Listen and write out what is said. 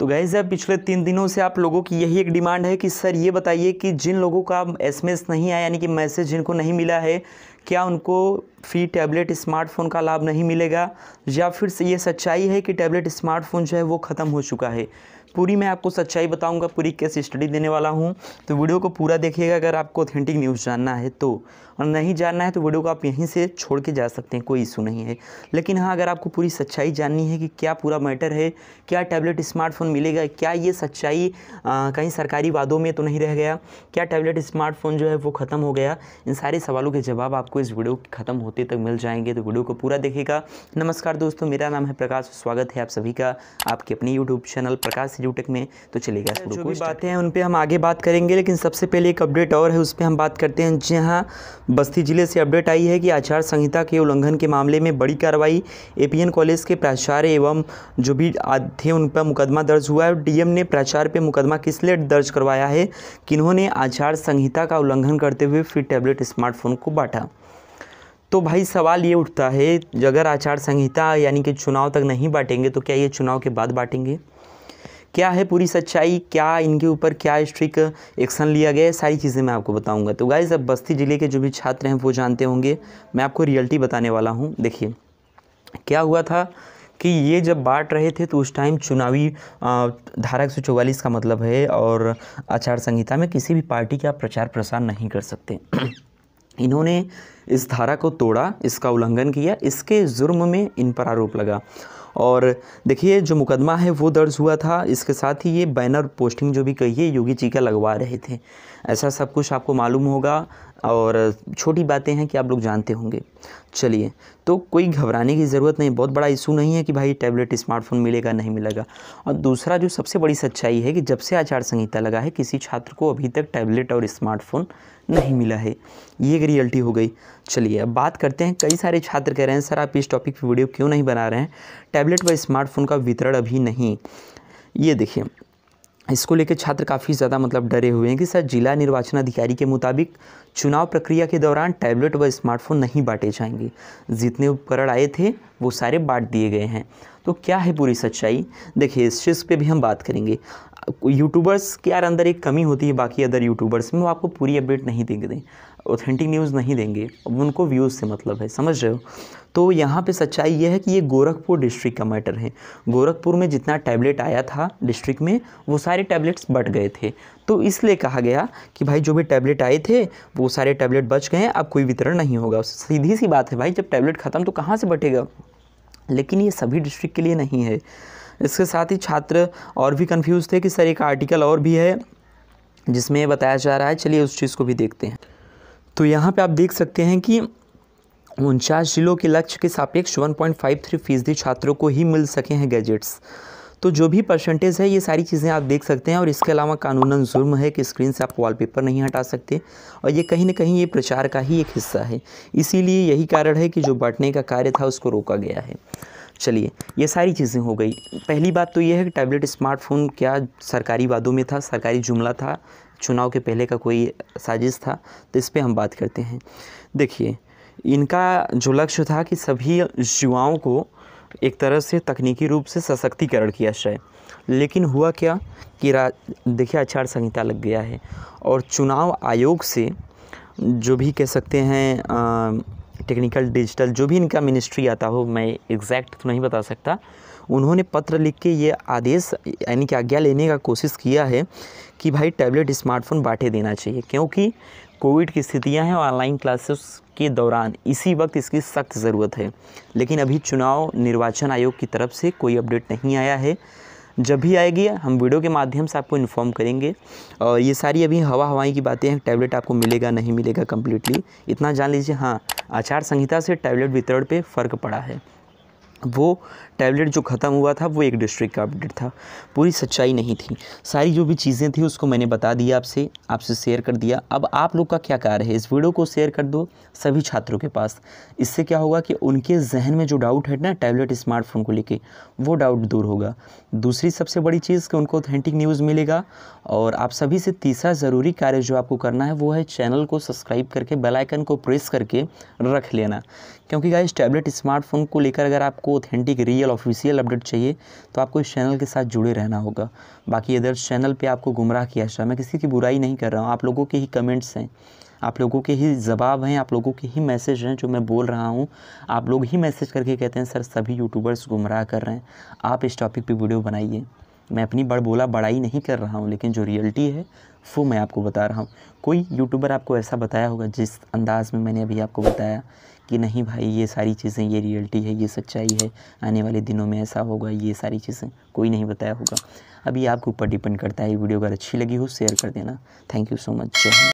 तो गाइस अब पिछले 3 दिनों से आप लोगों की यही एक डिमांड है कि सर ये बताइए कि जिन लोगों का एसएमएस नहीं आया यानी कि मैसेज जिनको नहीं मिला है, क्या उनको फ्री टैबलेट स्मार्टफोन का लाभ नहीं मिलेगा, या फिर ये सच्चाई है कि टैबलेट स्मार्टफोन जो है वो ख़त्म हो चुका है। पूरी मैं आपको सच्चाई बताऊंगा, पूरी केस स्टडी देने वाला हूं, तो वीडियो को पूरा देखिएगा अगर आपको ऑथेंटिक न्यूज़ जानना है तो। और नहीं जानना है तो वीडियो को आप यहीं से छोड़ के जा सकते हैं, कोई इशू नहीं है। लेकिन हाँ, अगर आपको पूरी सच्चाई जाननी है कि क्या पूरा मैटर है, क्या टैबलेट स्मार्टफोन मिलेगा, क्या ये सच्चाई कहीं सरकारी वादों में तो नहीं रह गया, क्या टैबलेट स्मार्टफोन जो है वो ख़त्म हो गया, इन सारे सवालों के जवाब आपको इस वीडियो ख़त्म होते तक मिल जाएंगे, तो वीडियो को पूरा देखिएगा। नमस्कार दोस्तों, मेरा नाम है प्रकाश, स्वागत है आप सभी का आपके अपने यूट्यूब चैनल प्रकाश एजुटेक में। तो चलिएगा, जो भी बातें हैं उन पे हम आगे बात करेंगे, लेकिन सबसे पहले एक अपडेट और है, उस पर हम बात करते हैं। जी हाँ, बस्ती जिले से अपडेट आई है कि आचार संहिता के उल्लंघन के मामले में बड़ी कार्रवाई। एपीएन कॉलेज के प्राचार्य एवं जो भी थे उन पर मुकदमा दर्ज हुआ है। डीएम ने प्राचार्य पे मुकदमा किस लिए दर्ज करवाया है कि इन्होंने आचार संहिता का उल्लंघन करते हुए फ्री टैबलेट स्मार्टफोन को बांटा। तो भाई सवाल ये उठता है, अगर आचार संहिता यानी कि चुनाव तक नहीं बांटेंगे तो क्या ये चुनाव के बाद बांटेंगे? क्या है पूरी सच्चाई, क्या इनके ऊपर क्या स्ट्रिक्ट एक्शन लिया गया है, सारी चीज़ें मैं आपको बताऊंगा। तो गाइस, अब बस्ती ज़िले के जो भी छात्र हैं वो जानते होंगे, मैं आपको रियलिटी बताने वाला हूं। देखिए क्या हुआ था कि ये जब बांट रहे थे तो उस टाइम चुनावी धारा 144 का मतलब है, और आचार संहिता में किसी भी पार्टी का प्रचार प्रसार नहीं कर सकते। इन्होंने इस धारा को तोड़ा, इसका उल्लंघन किया, इसके जुर्म में इन पर आरोप लगा। और देखिए जो मुकदमा है वो दर्ज हुआ था, इसके साथ ही ये बैनर पोस्टिंग जो भी कहिए योगी जी का लगवा रहे थे, ऐसा सब कुछ आपको मालूम होगा, और छोटी बातें हैं कि आप लोग जानते होंगे। चलिए, तो कोई घबराने की ज़रूरत नहीं, बहुत बड़ा इशू नहीं है कि भाई टैबलेट स्मार्टफोन मिलेगा नहीं मिलेगा। और दूसरा जो सबसे बड़ी सच्चाई है कि जब से आचार संहिता लगा है किसी छात्र को अभी तक टैबलेट और स्मार्टफोन नहीं मिला है, ये एक रियलिटी हो गई। चलिए अब बात करते हैं। कई सारे छात्र कह रहे हैं सर आप इस टॉपिक पर वीडियो क्यों नहीं बना रहे हैं, टैबलेट व स्मार्टफोन का वितरण अभी नहीं। ये देखिए, इसको लेकर छात्र काफ़ी ज़्यादा डरे हुए हैं कि सर जिला निर्वाचन अधिकारी के मुताबिक चुनाव प्रक्रिया के दौरान टैबलेट व स्मार्टफोन नहीं बांटे जाएंगे, जितने उपकरण आए थे वो सारे बांट दिए गए हैं। तो क्या है पूरी सच्चाई? देखिए इस चीज़ पे भी हम बात करेंगे। यूट्यूबर्स के यार अंदर एक कमी होती है बाकी अदर यूट्यूबर्स में, वो आपको पूरी अपडेट नहीं देंगे, ऑथेंटिक न्यूज़ नहीं देंगे, उनको व्यूज़ से मतलब है, समझ रहे हो। तो यहाँ पे सच्चाई ये है कि ये गोरखपुर डिस्ट्रिक्ट का मैटर है। गोरखपुर में जितना टैबलेट आया था डिस्ट्रिक्ट में वो सारे टैबलेट्स बट गए थे, तो इसलिए कहा गया कि भाई जो भी टैबलेट आए थे वो सारे टैबलेट बच गए हैं, अब कोई वितरण नहीं होगा। सीधी सी बात है भाई, जब टैबलेट ख़त्म तो कहाँ से बटेगा। लेकिन ये सभी डिस्ट्रिक्ट के लिए नहीं है। इसके साथ ही छात्र और भी कंफ्यूज थे कि सर एक आर्टिकल और भी है जिसमें बताया जा रहा है, चलिए उस चीज़ को भी देखते हैं। तो यहाँ पे आप देख सकते हैं कि 49 जिलों के लक्ष्य के सापेक्ष 1.53% छात्रों को ही मिल सके हैं गैजेट्स। तो जो भी परसेंटेज है ये सारी चीज़ें आप देख सकते हैं। और इसके अलावा कानूनन जुर्म है कि स्क्रीन से आप वॉलपेपर नहीं हटा सकते, और ये कहीं ना कहीं ये प्रचार का ही एक हिस्सा है, इसीलिए यही कारण है कि जो बांटने का कार्य था उसको रोका गया है। चलिए ये सारी चीज़ें हो गई। पहली बात तो ये है कि टैबलेट स्मार्टफोन क्या सरकारी वादों में था, सरकारी जुमला था, चुनाव के पहले का कोई साजिश था, तो इस पर हम बात करते हैं। देखिए इनका जो लक्ष्य था कि सभी युवाओं को एक तरह से तकनीकी रूप से सशक्तिकरण किया जाए, लेकिन हुआ क्या कि देखिए आचार संहिता लग गया है, और चुनाव आयोग से जो भी कह सकते हैं टेक्निकल डिजिटल जो भी इनका मिनिस्ट्री आता हो, मैं एग्जैक्ट तो नहीं बता सकता, उन्होंने पत्र लिख के ये आदेश यानी कि आज्ञा लेने का कोशिश किया है कि भाई टैबलेट स्मार्टफोन बांटे देना चाहिए, क्योंकि कोविड की स्थितियां हैं और ऑनलाइन क्लासेस के दौरान इसी वक्त इसकी सख्त ज़रूरत है। लेकिन अभी चुनाव निर्वाचन आयोग की तरफ से कोई अपडेट नहीं आया है, जब भी आएगी हम वीडियो के माध्यम से आपको इन्फॉर्म करेंगे। और ये सारी अभी हवाई की बातें हैं, टैबलेट आपको मिलेगा नहीं मिलेगा कम्प्लीटली इतना जान लीजिए। हाँ, आचार संहिता से टैबलेट वितरण पे फ़र्क पड़ा है, वो टैबलेट जो ख़त्म हुआ था वो एक डिस्ट्रिक्ट का अपडेट था, पूरी सच्चाई नहीं थी। सारी जो भी चीज़ें थी उसको मैंने बता दिया, आपसे शेयर कर दिया। अब आप लोग का क्या कार्य है, इस वीडियो को शेयर कर दो सभी छात्रों के पास। इससे क्या होगा कि उनके जहन में जो डाउट है ना टैबलेट स्मार्टफोन को लेके, वो डाउट दूर होगा। दूसरी सबसे बड़ी चीज़ कि उनको ऑथेंटिक न्यूज़ मिलेगा। और आप सभी से तीसरा ज़रूरी कार्य जो आपको करना है वो है चैनल को सब्सक्राइब करके बेल आइकन को प्रेस करके रख लेना, क्योंकि गाइस टैबलेट स्मार्टफोन को लेकर अगर आपको ऑथेंटिक रियल ऑफिशियल अपडेट चाहिए तो आपको इस चैनल के साथ जुड़े रहना होगा। बाकी अदर्स चैनल पे आपको गुमराह किया जाए, मैं किसी की बुराई नहीं कर रहा हूँ, आप लोगों के ही कमेंट्स हैं, आप लोगों के ही जवाब हैं, आप लोगों के ही मैसेज हैं जो मैं बोल रहा हूँ। आप लोग ही मैसेज करके कहते हैं सर सभी यूट्यूबर्स गुमराह कर रहे हैं, आप इस टॉपिक पे वीडियो बनाइए। मैं अपनी बड़ाई नहीं कर रहा हूँ, लेकिन जो रियलिटी है वो मैं आपको बता रहा हूँ। कोई यूट्यूबर आपको ऐसा बताया होगा जिस अंदाज़ में मैंने अभी आपको बताया कि नहीं भाई ये सारी चीज़ें, ये रियलिटी है, ये सच्चाई है, आने वाले दिनों में ऐसा होगा, ये सारी चीज़ें कोई नहीं बताया होगा। अभी आपके ऊपर डिपेंड करता है। ये वीडियो अगर अच्छी लगी हो शेयर कर देना। Thank you so much. जय हिंद।